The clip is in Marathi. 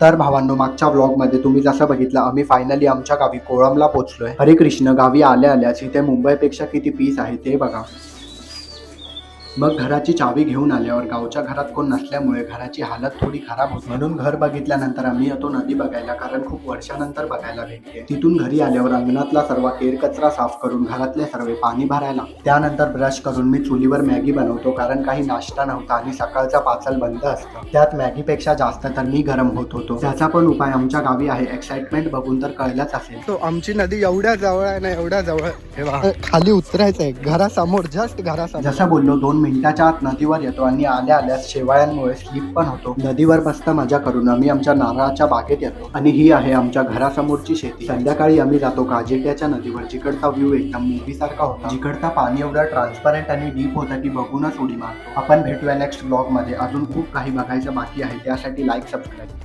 तर भावांनो, मागच्या व्लॉगमध्ये तुम्ही जसं बघितलं, आम्ही फायनली आमच्या गावी कोळमला पोहोचलोय. हरे कृष्ण. गावी आल्या आल्याच इथे मुंबईपेक्षा किती पीस आहे ते बघा. मग घराची चावी घेऊन आल्यावर गावच्या घरात कोण नसल्यामुळे घराची हालत थोडी खराब होती, म्हणून घर बघितल्यानंतर आम्ही येतो नदी बघायला, कारण खूप वर्षानंतर बघायला भेटते. तिथून घरी आल्यावर अंगणातला सर्व केर कचरा साफ करून घरातले सर्व पाणी भरायला, त्यानंतर ब्रश करून मी चुलीवर मॅगी बनवतो, कारण काही नाश्ता नव्हता आणि सकाळचा पाचल बंद असतं. त्यात मॅगीपेक्षा जास्त तर मी गरम होत होतो. त्याचा पण उपाय आमच्या गावी आहे. एक्साइटमेंट बघून तर कळलंच असेल. तो आमची नदी एवढ्या जवळ आहे ना, एवढ्या जवळ. हे खाली उतरायचं आहे घरासमोर, जस्ट घरासमोर. जसं बोललो 2 मिनिटाच्या आत नदीवर येतो आणि आल्या आल्यास शेवाळ्यांमुळे स्लिप पण होतो. नदीवर मस्त मजा करून आम्ही आमच्या नारळाच्या बागेत येतो आणि ही आहे आमच्या घरासमोरची शेती. संध्याकाळी आम्ही जातो काजिरट्याच्या नदीवर. जिकडचा व्ह्यू एकदम मूवी सारखा होता. जिकडचा पाणी एवढा ट्रान्सपरंट आणि डीप होता की बघूनच उडी मारतो. आपण भेटूया नेक्स्ट ब्लॉग मध्ये. अजून खूप काही बघायचं बाकी आहे, त्यासाठी लाईक सबस्क्राईब.